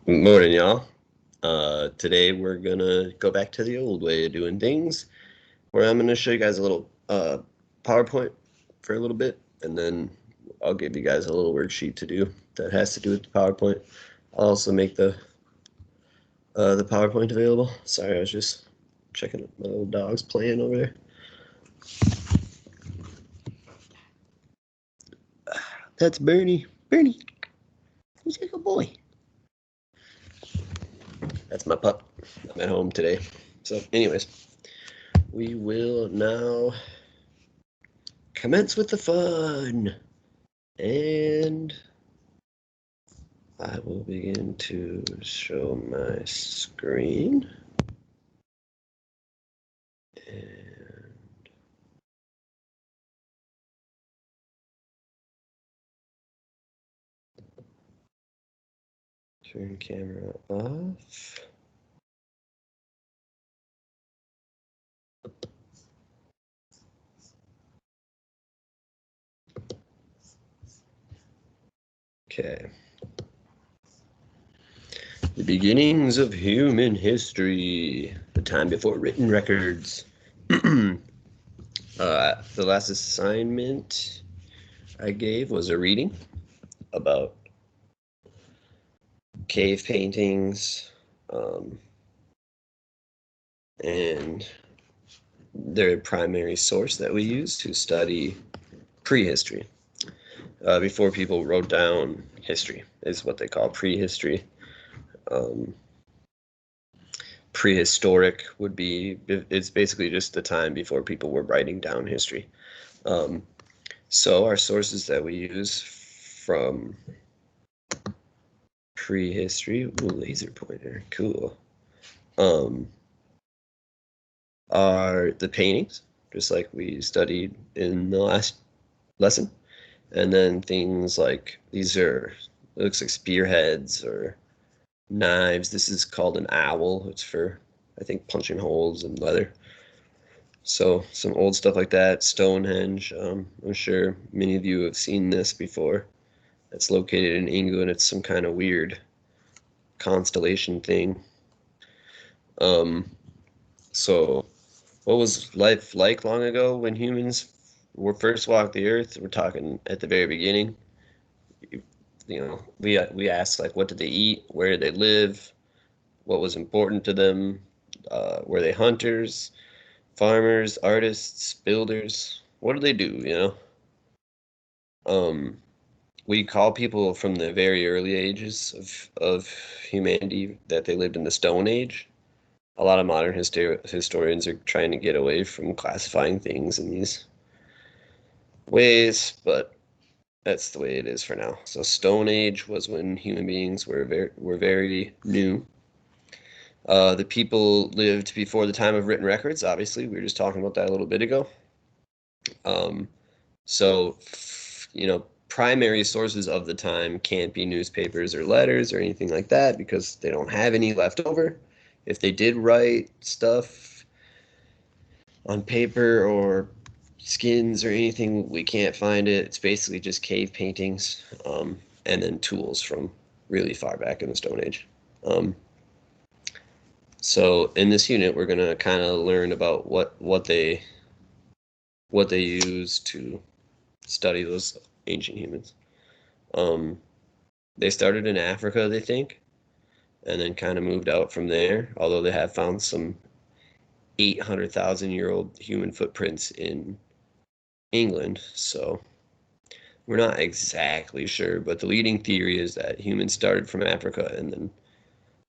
Morning, y'all. Today we're gonna go back to the old way of doing things, where I'm gonna show you guys a little PowerPoint for a little bit, and then I'll give you guys a little worksheet to do that has to do with the PowerPoint. I'll also make the PowerPoint available. Sorry, I was just checking my little dog's playing over there. That's Bernie. Bernie, he's a good boy. That's my pup. I'm at home today. So, anyways, we will now commence with the fun. And I will begin to show my screen. And turn camera off. Okay. The beginnings of human history, the time before written records. The last assignment I gave was a reading about cave paintings and their primary source that we use to study prehistory. Before people wrote down history is what they call prehistory. Prehistoric would be, it's basically just the time before people were writing down history. So our sources that we use from prehistory, ooh, laser pointer, cool, are the paintings, just like we studied in the last lesson. And then things like, these are, it looks like spearheads or knives. This is called an owl. It's for, I think, punching holes in leather. So some old stuff like that. Stonehenge. I'm sure many of you have seen this before. It's located in England. It's some kind of weird constellation thing. So what was life like long ago when humans were first walked the earth? We're talking at the very beginning. We asked, like, what did they eat? Where did they live? What was important to them? Were they hunters, farmers, artists, builders? What do they do? We call people from the very early ages of humanity that they lived in the Stone Age. A lot of modern historians are trying to get away from classifying things in these ways, but that's the way it is for now. So Stone Age was when human beings were very new. The people lived before the time of written records. Obviously, we were just talking about that a little bit ago. So, primary sources of the time can't be newspapers or letters or anything like that because they don't have any left over. If they did write stuff on paper or skins or anything, we can't find it. It's basically just cave paintings and then tools from really far back in the Stone Age. So in this unit, we're gonna kind of learn about what they use to study those ancient humans. They started in Africa, they think, and then kind of moved out from there. Although they have found some 800,000-year-old human footprints in England, so we're not exactly sure. But the leading theory is that humans started from Africa and then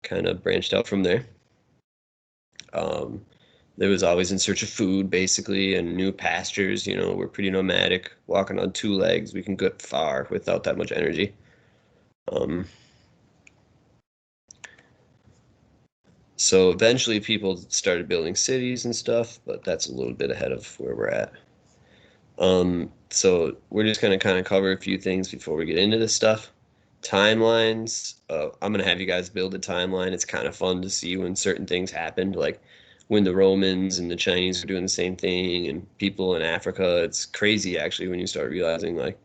kind of branched out from there. They was always in search of food, basically, and new pastures. We're pretty nomadic, walking on two legs. We can get far without that much energy. So eventually people started building cities and stuff, but that's a little bit ahead of where we're at. So we're just going to kind of cover a few things before we get into this stuff. Timelines. I'm going to have you guys build a timeline. It's kind of fun to see when certain things happened, like when the Romans and the Chinese were doing the same thing and people in Africa. It's crazy, actually, when you start realizing, like,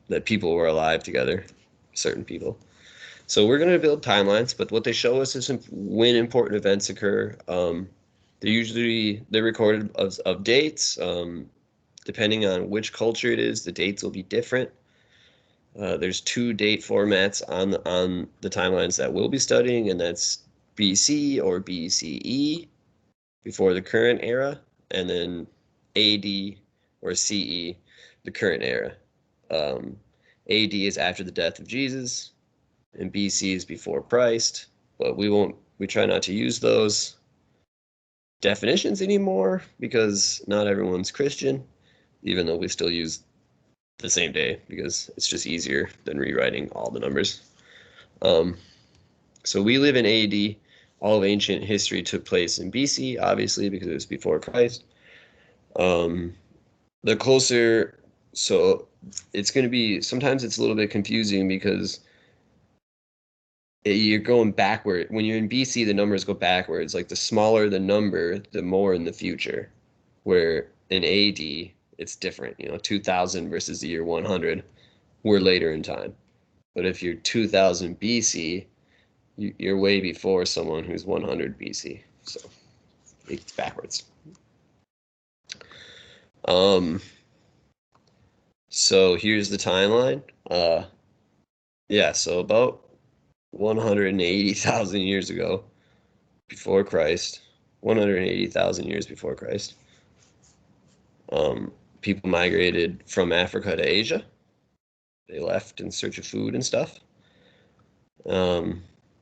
that people were alive together. certain people. So we're going to build timelines, but what they show us is when important events occur. They're recorded of dates. Depending on which culture it is, the dates will be different. There's two date formats on the timelines that we'll be studying, and that's BC or BCE, before the current era, and then AD or CE, the current era. AD is after the death of Jesus, and BC is before Christ, but we try not to use those definitions anymore because not everyone's Christian, even though we still use the same day because it's just easier than rewriting all the numbers. So we live in AD. All of ancient history took place in BC, obviously, because it was before Christ. The closer, so it's going to be, sometimes it's a little bit confusing because you're going backward. When you're in BC, the numbers go backwards. Like the smaller the number, the more in the future. Where in AD, it's different. 2000 versus the year 100, we're later in time. But if you're 2000 BC, you're way before someone who's 100 BC. So it's backwards. So here's the timeline. Yeah, so about 180,000 years ago, before Christ, 180,000 years before Christ, people migrated from Africa to Asia. They left in search of food and stuff.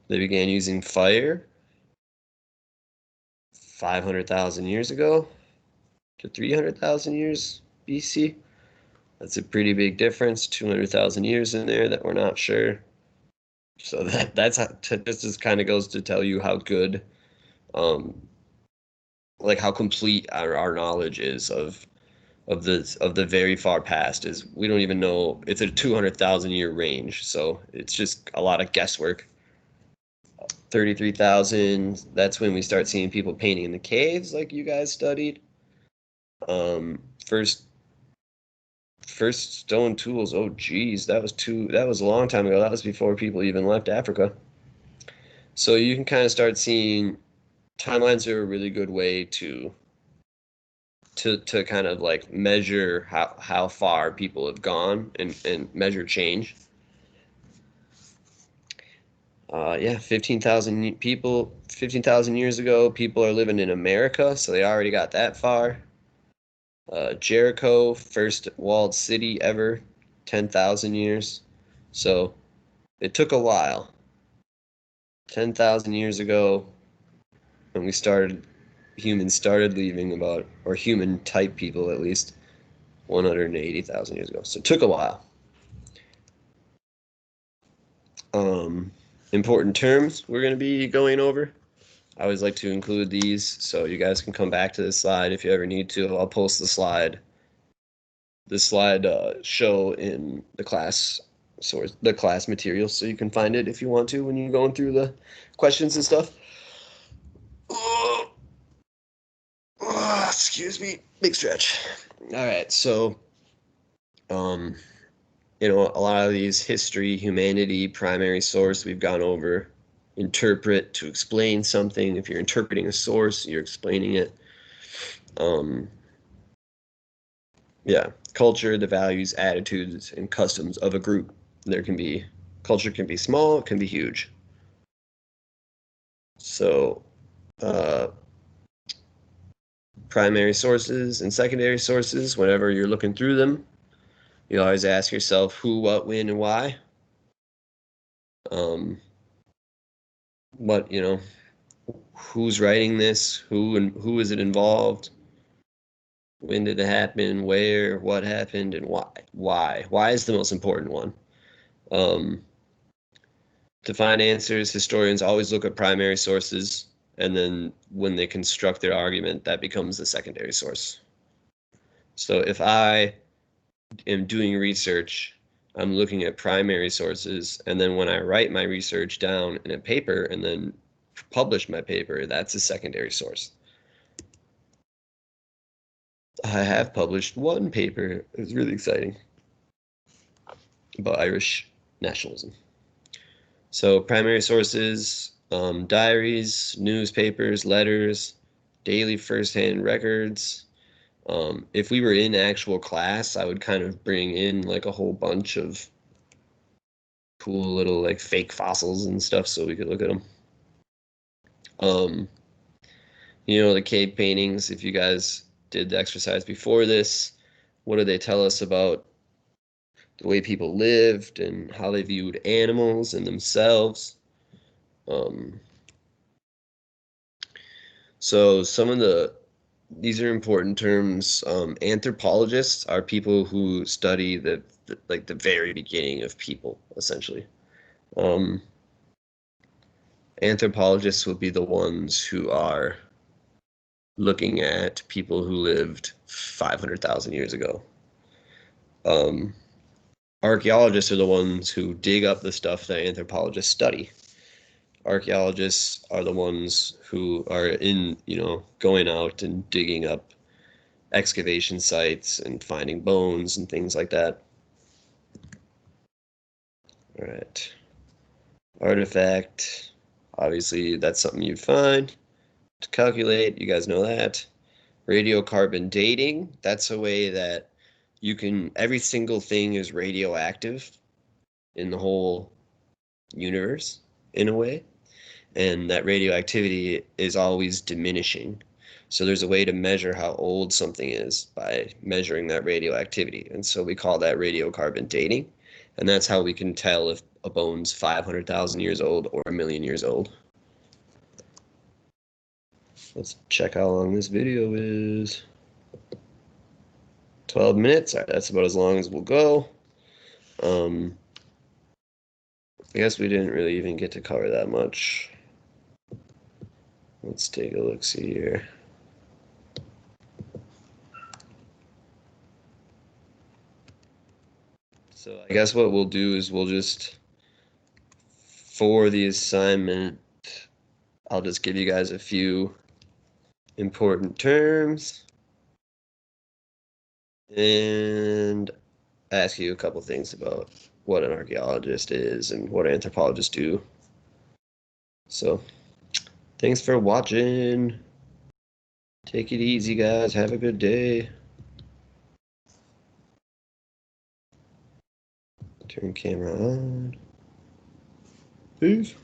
They began using fire 500,000 years ago to 300,000 years BC. That's a pretty big difference. 200,000 years in there that we're not sure. So that's this just kind of goes to tell you how good, like how complete our knowledge is of the very far past. Is we don't even know. It's a 200,000 year range, so it's just a lot of guesswork. 33,000. That's when we start seeing people painting in the caves, like you guys studied. First stone tools. Oh geez, that was a long time ago. That was before people even left Africa. So you can kind of start seeing timelines are a really good way to kind of like measure how far people have gone and measure change. Yeah, 15,000 years ago, people are living in America, so they already got that far. Jericho, first walled city ever, 10,000 years. So it took a while. 10,000 years ago, when humans started leaving or human type people at least, 180,000 years ago. So it took a while. Important terms we're going to be going over. I always like to include these so you guys can come back to this slide if you ever need to. I'll post the slide. This slide show in the class material, so you can find it if you want to when you're going through the questions and stuff. Excuse me, big stretch. All right, so a lot of these history, humanity, primary source we've gone over. Interpret, to explain something. If you're interpreting a source, you're explaining it. Yeah, culture, the values, attitudes, and customs of a group. Culture can be small, it can be huge. So, primary sources and secondary sources, whenever you're looking through them, you always ask yourself who, what, when, and why. What, who's writing this? Who is it involved? When did it happen? Where? What happened? And why? Why is the most important one? To find answers, historians always look at primary sources, and then when they construct their argument, that becomes the secondary source. So if I am doing research, I'm looking at primary sources, and then when I write my research down in a paper and then publish my paper, that's a secondary source. I have published one paper. It was really exciting about Irish nationalism. So primary sources, diaries, newspapers, letters, daily firsthand records. If we were in actual class, I would kind of bring in like a whole bunch of cool little like fake fossils and stuff so we could look at them. Um, the cave paintings, if you guys did the exercise before this, what do they tell us about the way people lived and how they viewed animals and themselves? Um, so some of these are important terms. Anthropologists are people who study like the very beginning of people, essentially. Um, Anthropologists will be the ones who are looking at people who lived 500,000 years ago. Um, Archaeologists are the ones who dig up the stuff that anthropologists study. Archaeologists are the ones who are going out and digging up excavation sites and finding bones and things like that. All right. Artifact. Obviously, that's something you'd find to calculate. You guys know that. Radiocarbon dating. That's a way that every single thing is radioactive in the whole universe, in a way. And that radioactivity is always diminishing. So there's a way to measure how old something is by measuring that radioactivity. And so we call that radiocarbon dating. And that's how we can tell if a bone's 500,000 years old or a million years old. Let's check how long this video is. 12 minutes. All right, that's about as long as we'll go. I guess we didn't really even get to cover that much. Let's take a look, see here. So I guess what we'll do is for the assignment, I'll just give you guys a few important terms and ask you a couple things about what an archaeologist is and what anthropologists do. So, thanks for watching. Take it easy, guys. Have a good day. Turn camera on. Peace.